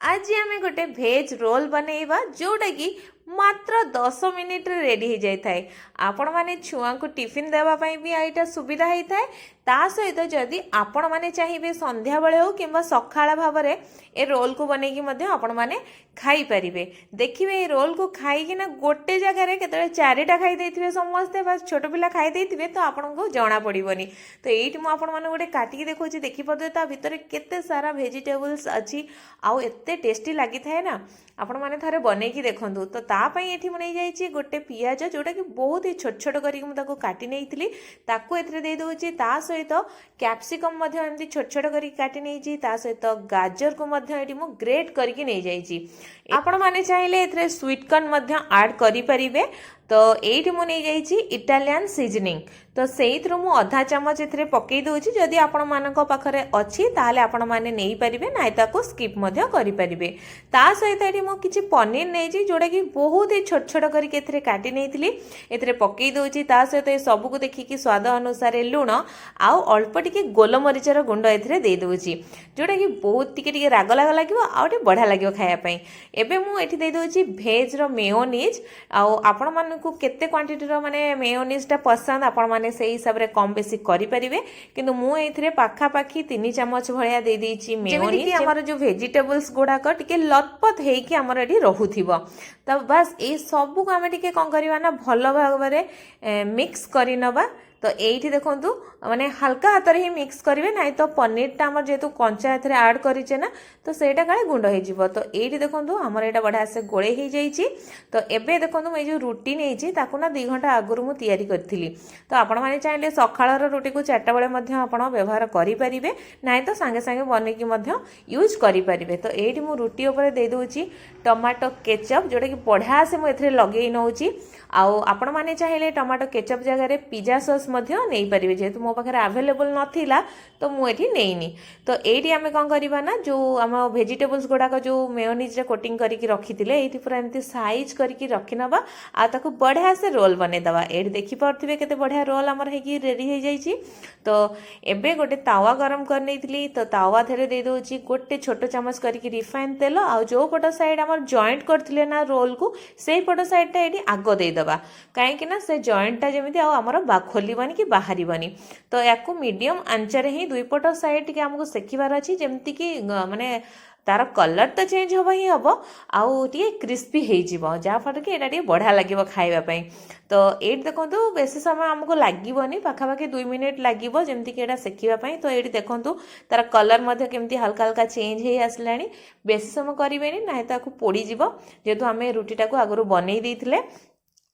आज आम गोटे भेज रोल बनैबा जोटा कि मात्र 10 मिनिट रेडी हो जाए। आपण माने छुआ को टिफिन देवाई भी यहाँ सुविधा होता है। ता सहित जदि आपण माने चाहिए संध्या बेले हो कि सकाळ भाव में ए रोल को बनईकि आपण माने खाई पारिबे। देखिए ये रोल को खाई ना गोटे जगह के चारिटा खाई देथिबे समस्ते बस छोट पिला खाई देथिबे तो आपन को जना पड़िबनी। तो एइट मु आपण माने गोटे काटिकी देखौछि देखि पड़े ता भितर केते सारा वेजिटेबल्स अछि आउ एते टेस्टी लागि थाए ना। आपण माने थारे बनईकि देखंतु। तो ता पई एठी मु नै जाईछि गोटे पियाज जोटा कि बहुत ही छोट छोट करिक मु ताको काटि नैथिली ताको एथरे दे दोछि। ता सहित कैप्सिकम मध्ये एमति छोट छोट करिक काटि नैछि। ता सहित गाजर को मध्ये एठी मु ग्रेट करिक नै जाईछि। आपण माने चाहिले एथरे स्वीट कॉर्न मध्ये ऐड करि परिबे। तो एइठी मु नै जाईछि इटालियन सीजनिंग। तो सेइथरो मु आधा चम्मच एथरे पकेई दोछि। जदि आपण मानको पाखरे अछि ताले आपण माने नै परिबे नाइ ताको स्किप मध्ये करि परिबे। ता सहित एठी मु किछि पनीर नैछि जोटा कि बहुत ही छोट छोट करिक एथरे काटि नैथिली एथरे पकेई दोछि। ता सहित ए सब को देखि कि स्वाद अनुसार लूण आउ अल्प टिके गोलमरीचर गुंड एथरे दे दोछि जोटा कि बहुत टिके टिके राग लाग लागिवो आउ टे बढ़िया लागिवो खाया पई। एबे मु एठी दे दोछि भेज रो मेयोनीज आउ आपण मान को केते क्वांटिटी रो माने मेयोनीज टा पसंद आपण माने सेही हिसाब रे कम बेसी करि परिबे। किंतु मु एथिरे पाखा पाखी 3 चम्मच भलिया दे देछि मेयोनीज जेमिति कि हमर जो वेजिटेबल्स गुडा को टिके लतपत हेई कि हमर एठी रहुथिबो। तब बस ए सब को हम टिके कोन करबा ना भलो भागरे मिक्स करि नबा। तो एठी देखंतु माने हल्का हाथ रे ही मिक्स करिवे नाइ तो पनीर टा हमर जेतु कंचा एथरे ऐड करिचे ना तो सेटा काले गुंड हे जिवो। तो एठी देखंतु हमर एटा बढा से गोळे हे जाईची। तो एबे देखंतु मैं जो रुटी नेची ताकू ना 2 घंटा आगुरु मु तयारी करथिली। तो आपण माने चाहिले सखाळर रुटी को 4टा बेले मध्ये आपण व्यवहार करि परिबे नाइ तो संगे संगे बने कि मध्ये यूज करि परिबे। तो एठी मु रुटी ऊपर दे दोची टमाटो केचप जोटा कि बढ़िया से मु एथरे लगेई नउची। आउ आपण माने चाहिले टमाटो केचप जगह रे पिज्जा सॉस मध्ये नै परिबे। जेतु मो पाखरे अवेलेबल नथिला तो मु एठी नेइनी। तो एठी आमे कोन करिबा ना जो हम वेजिटेबल्स गोडा को जो मेयोनीज रे कोटिंग करिकि रखिथिले एठी पूरा एमती साइज करिकि रखिनबा आ ताको बढ़िया से रोल बने दबा। एठी देखि परथिबे केते बढ़िया रोल हमर हेकी रेडी हे जाईची। तो एबे गोटे तावा गरम कर नैथिली। तो तावा थेरे दे दोची गोटे छोट चम्मच करिकि रिफाइन तेल आ जो पट साइड हमर जॉइंट करथिले ना रोल को सेही पट साइड टा एठी आगो दे दबा काहे कि ना से जॉइंट टा जेमिति आ हमर बा खोलीबानी कि बाहरी बनी। तो याकू मीडियम आंचर ही दुई पट साइड के हमको सेकिबार अछि जेमिति कि माने तार कलर तो चेंज होबा ही होबो आउ टिके क्रिस्पी हे जिवो जा फट के एटा टिके बढ़िया लागिवो खाइबा पई। तो एट देखंतु बेसी समय हमको लागिवोनी पाखा पाखी 2 मिनिट लागिवो जेमिति कि एटा सेकिबा पई। तो एट देखंतु तार कलर मध्ये केमति हल्का हल्का चेंज हे आसलानी। बेसी समय करिवेनी नाइ ताकू पोडी जिवो जेतु हमें रुटीटा को आगरु बनै देथिले।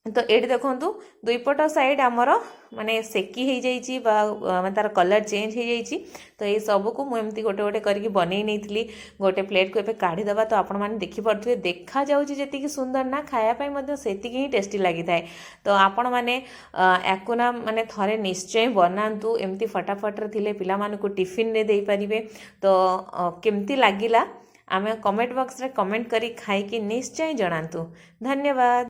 तो एटी देखंतु दुई पट साइड आमर माने सेकी हे जाईची बा माने तार कलर चेंज हे जाईची। तो ये सब को मु एमती गोटे गोटे करके बनै नैथिली गोटे प्लेट को एबे काढी दबा। तो आपण माने देखि परथुवे देखा जाउची जेति कि सुंदर ना खाया पई मध्ये सेति कि टेस्टी लागि थाए। तो आपण माने याकु ना माने थरे निश्चय बनांतु एमती फटाफट रे थिले पिला माने को टिफिन रे देई परिबे। तो केमती लागिला आमे कमेंट बॉक्स रे कमेंट करी खाई कि निश्चय जणांतु। धन्यवाद।